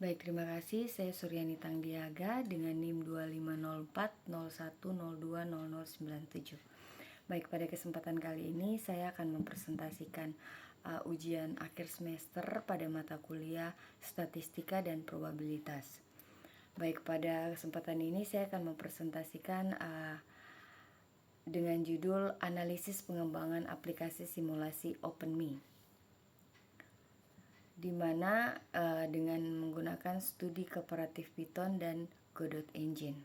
Baik, terima kasih. Saya Suryani Tangdiaga dengan NIM 250401020097. Baik, pada kesempatan kali ini saya akan mempresentasikan ujian akhir semester pada mata kuliah Statistika dan Probabilitas. Baik, pada kesempatan ini saya akan mempresentasikan dengan judul Analisis Pengembangan Aplikasi Simulasi OpenMe, di mana dengan menggunakan studi kooperatif Python dan Godot Engine.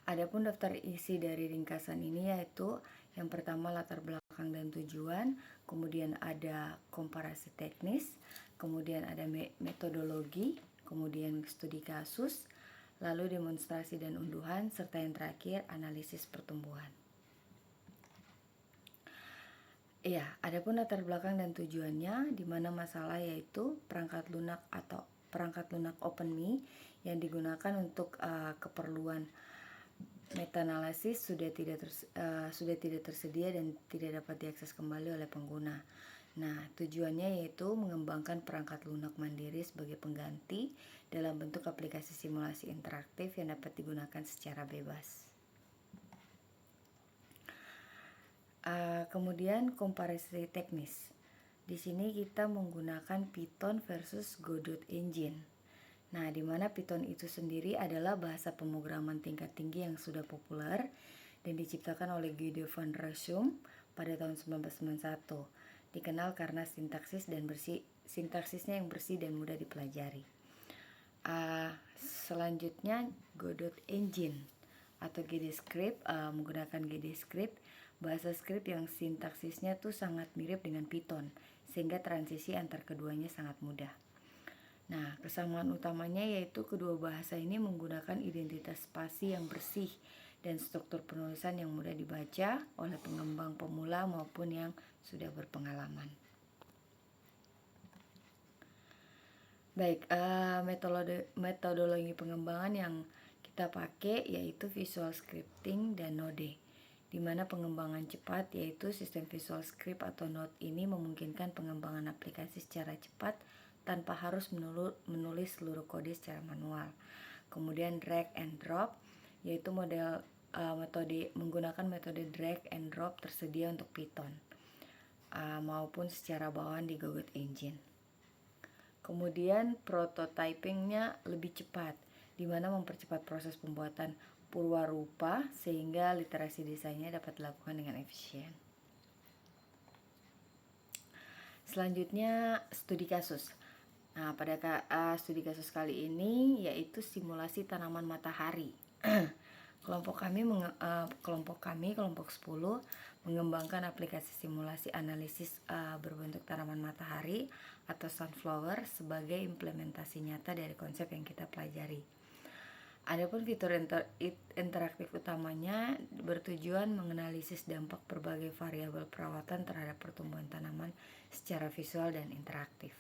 Adapun daftar isi dari ringkasan ini yaitu yang pertama latar belakang dan tujuan, kemudian ada komparasi teknis, kemudian ada metodologi, kemudian studi kasus, lalu demonstrasi dan unduhan, serta yang terakhir analisis pertumbuhan. Iya, adapun latar belakang dan tujuannya, di mana masalah yaitu perangkat lunak atau perangkat lunak OpenMe yang digunakan untuk keperluan meta-analisis sudah tidak tersedia dan tidak dapat diakses kembali oleh pengguna. Nah, tujuannya yaitu mengembangkan perangkat lunak mandiri sebagai pengganti dalam bentuk aplikasi simulasi interaktif yang dapat digunakan secara bebas. Kemudian komparasi teknis. Di sini kita menggunakan Python versus Godot Engine. Nah, di mana Python itu sendiri adalah bahasa pemrograman tingkat tinggi yang sudah populer dan diciptakan oleh Guido van Rossum pada tahun 1991. Dikenal karena sintaksisnya yang bersih dan mudah dipelajari. Selanjutnya Godot Engine atau GDScript, menggunakan GDScript, bahasa script yang sintaksisnya tuh sangat mirip dengan Python, sehingga transisi antar keduanya sangat mudah. Nah, kesamaan utamanya yaitu kedua bahasa ini menggunakan identitas spasi yang bersih dan struktur penulisan yang mudah dibaca oleh pengembang pemula maupun yang sudah berpengalaman. Baik, metodologi pengembangan yang kita pakai yaitu Visual Scripting dan Node, di mana pengembangan cepat yaitu sistem Visual Script atau Node ini memungkinkan pengembangan aplikasi secara cepat tanpa harus menulis seluruh kode secara manual. Kemudian drag and drop yaitu menggunakan metode drag and drop tersedia untuk Python maupun secara bawaan di Godot Engine. Kemudian prototypingnya lebih cepat, di mana mempercepat proses pembuatan purwarupa sehingga literasi desainnya dapat dilakukan dengan efisien. Selanjutnya studi kasus. Nah, pada studi kasus kali ini yaitu simulasi tanaman matahari. Kelompok kami, kelompok 10, mengembangkan aplikasi simulasi analisis berbentuk tanaman matahari atau sunflower sebagai implementasi nyata dari konsep yang kita pelajari. Adapun fitur interaktif utamanya bertujuan menganalisis dampak berbagai variabel perawatan terhadap pertumbuhan tanaman secara visual dan interaktif.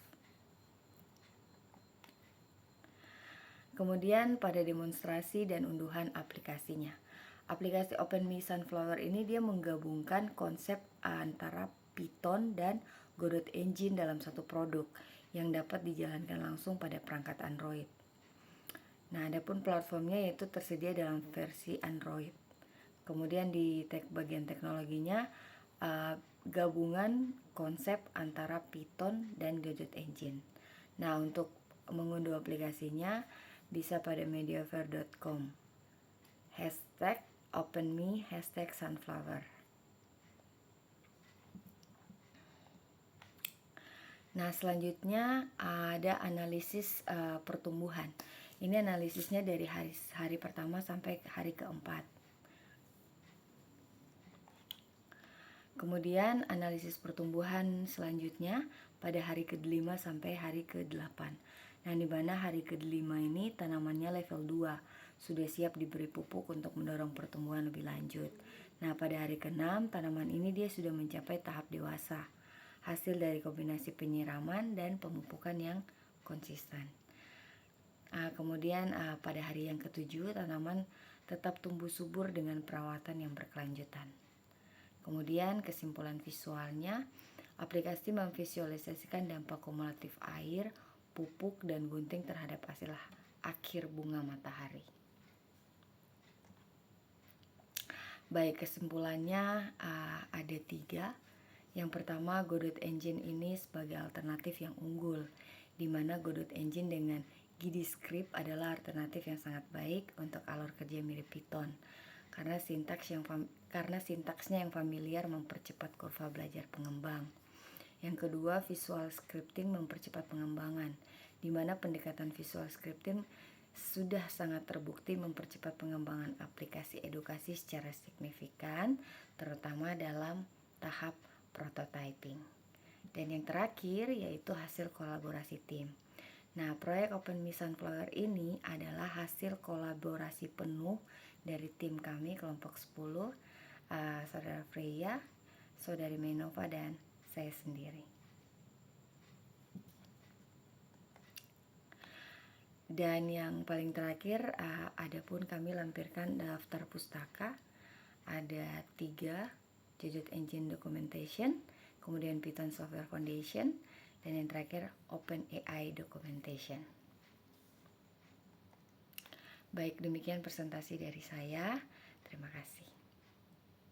Kemudian pada demonstrasi dan unduhan aplikasinya. Aplikasi OpenMe Sunflower ini dia menggabungkan konsep antara Python dan Godot Engine dalam satu produk yang dapat dijalankan langsung pada perangkat Android. Nah, adapun platformnya yaitu tersedia dalam versi Android. Kemudian di bagian teknologinya gabungan konsep antara Python dan Godot Engine. Nah, untuk mengunduh aplikasinya bisa pada mediafair.com #OpenMe #sunflower. Nah, selanjutnya ada analisis pertumbuhan. Ini analisisnya dari hari pertama sampai hari keempat. Kemudian analisis pertumbuhan selanjutnya pada hari ke-5 sampai hari ke-8. Nah, di mana hari ke-5 ini tanamannya level 2, sudah siap diberi pupuk untuk mendorong pertumbuhan lebih lanjut. Nah, pada hari ke-6 tanaman ini dia sudah mencapai tahap dewasa, hasil dari kombinasi penyiraman dan pemupukan yang konsisten. Kemudian pada hari yang ke-7 tanaman tetap tumbuh subur dengan perawatan yang berkelanjutan. Kemudian kesimpulan visualnya, Aplikasi memvisualisasikan dampak kumulatif air, pupuk, dan gunting terhadap hasil akhir bunga matahari. Baik, kesimpulannya ada 3. Yang pertama, Godot Engine ini sebagai alternatif yang unggul, di mana Godot Engine dengan GDScript adalah alternatif yang sangat baik untuk alur kerja mirip Python, karena sintaksnya yang familiar mempercepat kurva belajar pengembang. Yang kedua, visual scripting mempercepat pengembangan, di mana pendekatan visual scripting sudah sangat terbukti mempercepat pengembangan aplikasi edukasi secara signifikan, terutama dalam tahap prototyping. Dan yang terakhir yaitu hasil kolaborasi tim. Nah, proyek Open Me Sunflower ini adalah hasil kolaborasi penuh dari tim kami kelompok 10, Saudara Freya, Saudari Menova, dan saya sendiri. Dan yang paling terakhir, adapun kami lampirkan daftar pustaka. Ada 3, Godot Engine Documentation, kemudian Python Software Foundation, dan yang terakhir OpenAI Documentation. Baik, demikian presentasi dari saya. Terima kasih.